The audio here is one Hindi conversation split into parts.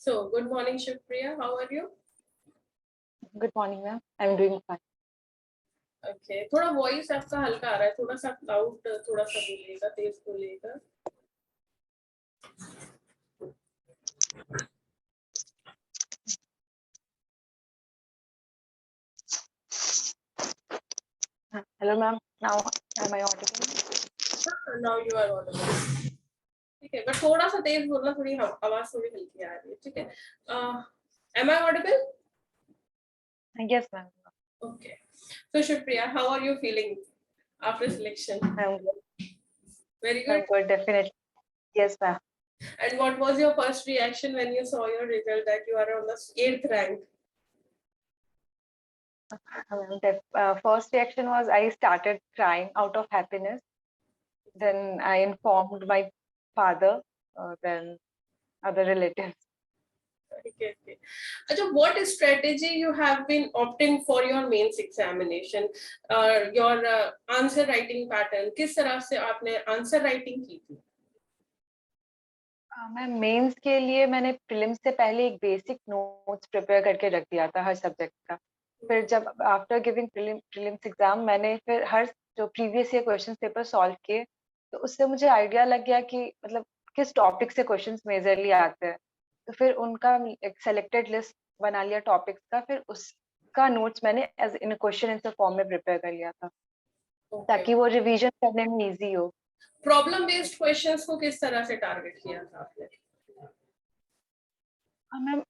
So, good morning, Shivpriya. How are you? Good morning, ma'am. I'm doing fine. Okay. थोड़ा वॉइस आपका हल्का आ रहा है, थोड़ा सा लाउड, थोड़ा सा बोलिएगा, तेज बोलिएगा. Hello, ma'am. Now, am I audible? Now you are audible. ठीक है, बट थोड़ा सा तेज बोलना, थोड़ी आवाज थोड़ी हल्की आ रही है. ठीक है. Am I audible? Yes, ma'am. Okay. So, Shivpriya, how are you feeling after selection? I'm good. Very good. I'm good, definitely. Yes, ma'am. And what was your first reaction when you saw your result that you are on the 8th rank? First reaction was I started crying out of happiness. Then I informed my father, then other relatives. Okay. Achha, what strategy you have been opting for your mains examination? Your answer writing pattern, किस तरह से आपने answer writing की थी? मैं मेंस के लिए मैंने प्रीलिम्स से पहले एक बेसिक नोट्स प्रिपेयर करके रख दिया था हर सब्जेक्ट का. फिर जब आफ्टर गिविंग प्रीलिम्स एग्जाम मैंने फिर हर जो previous year question paper solve किए, तो उससे मुझे आइडिया लग गया कि मतलब किस टॉपिक से क्वेश्चंस मेजरली आते हैं. तो फिर उनका एक सेलेक्टेड लिस्ट बना लिया टॉपिक्स का, फिर उसका नोट्स मैंने as in question answer form में प्रिपेयर कर लिया था. ताकि वो रिवीजन करने में इजी हो. प्रॉब्लम बेस्ड क्वेश्चंस को किस तरह से टारगेट किया था आपने? मैम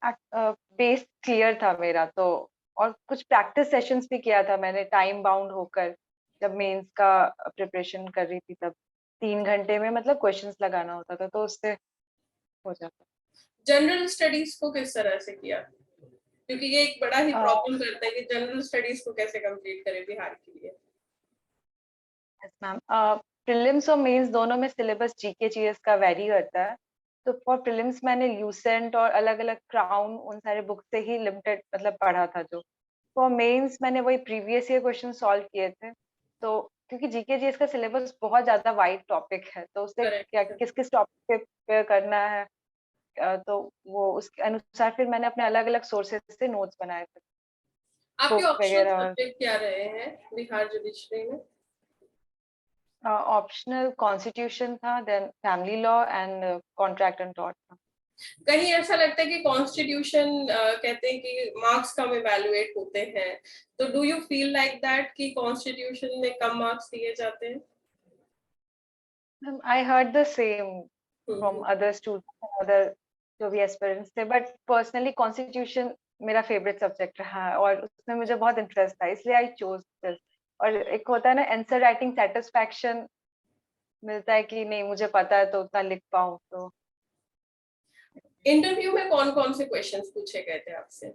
बेस क्लियर था मेरा तो, और कुछ प्रैक्टिस सेशंस भी किया था मैंने टाइम बाउंड होकर. जब मेंस का प्रिपरेशन कर रही थी तब 3 घंटे में मतलब क्वेश्चंस लगाना होता था, तो उससे हो जाता. जनरल स्टडीज को किस तरह से किया? क्योंकि ये एक बड़ा ही प्रॉब्लम करता है कि जनरल स्टडीज को कैसे कंप्लीट करें बिहार के लिए. Yes ma'am. प्रीलिम्स और मेंस दोनों में सिलेबस जीके जीएस का वेरी करता है. तो फॉर प्रीलिम्स मैंने ल्यूसेंट और अलग अलग क्राउन उन सारे बुक से ही लिमिटेड मतलब पढ़ा था. जो फॉर मेंस मैंने वही प्रीवियस ईयर क्वेश्चन सॉल्व किए थे. तो क्योंकि जीके जीएस का सिलेबस बहुत ज्यादा वाइड टॉपिक है, तो उससे क्या किस किस टॉपिक पे प्रिपेयर करना है, तो वो उसके अनुसार फिर मैंने अपने अलग अलग सोर्सेज से नोट्स बनाए थे. आपके ऑप्शनल सब्जेक्ट क्या रहे हैं बिहार जुडिशरी में? ऑप्शनल कॉन्स्टिट्यूशन था, then family law and contract and tort था. कहीं ऐसा लगता है कि कॉन्स्टिट्यूशन कहते हैं कि मार्क्स कम इवैल्यूएट होते हैं, तो do you feel like that कि कॉन्स्टिट्यूशन में कम मार्क्स दिए जाते हैं? I heard the same from other students, other जो भी एस्पिरेंट्स थे, बट पर्सनली कॉन्स्टिट्यूशन मेरा फेवरेट सब्जेक्ट रहा है और उसमें मुझे बहुत इंटरेस्ट था, इसलिए आई चोज दिस. और एक होता है ना आंसर राइटिंग सेटिस्फैक्शन मिलता है कि नहीं मुझे पता है तो उतना लिख पाऊं. तो इंटरव्यू में कौन कौन से क्वेश्चंस पूछे गए थे आपसे?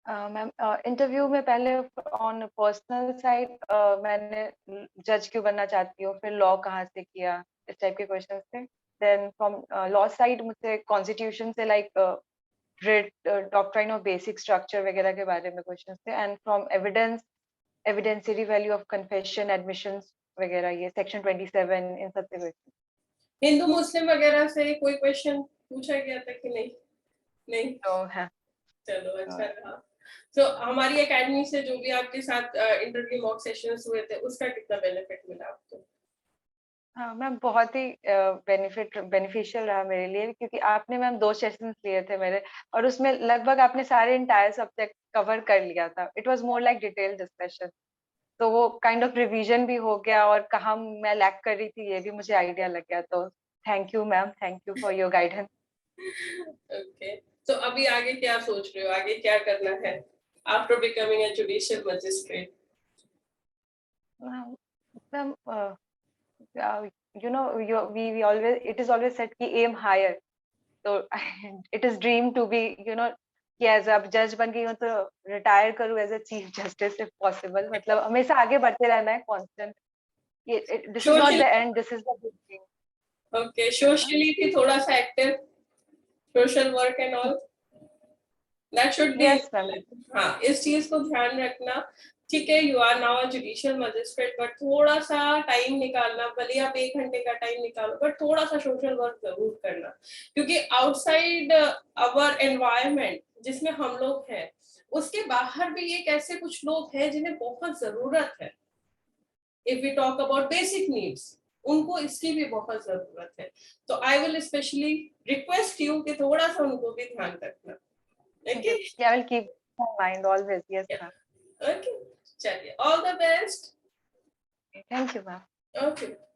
मैम इंटरव्यू में पहले ऑन पर्सनल साइड मैंने जज क्यों बनना चाहती हूँ, फिर लॉ कहाँ से किया, इस टाइप के क्वेश्चंस थे. देन फ्रॉम लॉ साइड मुझे कॉन्स्टिट्यूशन से like writ doctrine of basic structure वगैरह के बारे में क्वेश्चंस थे. And from evidentiary value of confession admissions वगैरह, ये सेक्शन 27, इन सब से क्वेश्चन. हिंदू मुस्लिम वगैरह से कोई क्वेश्चन पूछा गया था कि नहीं? नहीं तो है. चलो अच्छा रहा. तो हमारी एकेडमी से जो भी आपके साथ इंटरव्यू मॉक सेशंस हुए थे, उसका कितना बेनिफिट मिला आपको? हाँ मैम, बहुत ही बेनिफिशियल रहा मेरे लिए, क्योंकि आपने मैम 2 सेशंस लिए थे मेरे, और उसमें लगभग आपने सारे इंटायर सब्जेक्ट कवर कर लिया था. It was more like detail discussion, तो वो काइंड ऑफ रिवीजन भी हो गया और कहाँ मैं लैक कर रही थी ये भी मुझे आइडिया लग गया. तो thank you ma'am, thank you for your guidance. Okay, तो अभी आगे क्या सोच रहे हो, आगे क्या करना है after becoming a judicial magistrate? Ma'am we always, it is always said कि aim higher. तो it is dream to be, कि एज अब जज बन गई हूँ तो रिटायर करूँ as a chief justice if possible. मतलब हमेशा आगे बढ़ते रहना है constant. This is not the end, this is the beginning. Okay, socially भी थोड़ा सा active, social work and all that should be. Yes ma'am. हाँ, इस चीज को ध्यान रखना ठीक है, you are now a judicial magistrate, but थोड़ा सा टाइम निकालना, भले आप 1 घंटे का टाइम निकालो, बट थोड़ा सा सोशल वर्क जरूर करना, क्योंकि आउटसाइड आवर एनवायरनमेंट जिसमें हम लोग हैं, उसके बाहर भी एक ऐसे कुछ लोग हैं जिन्हें बहुत जरूरत है। If we talk about basic needs, उनको इसकी भी बहुत जरूरत है। तो I will specially request you कि थोड़ा सा उनको भी ध्यान रखना। Okay, I will keep in mind always. Yes, ma'am. ओके, चलिए, all the best. Thank you, ma'am. Okay.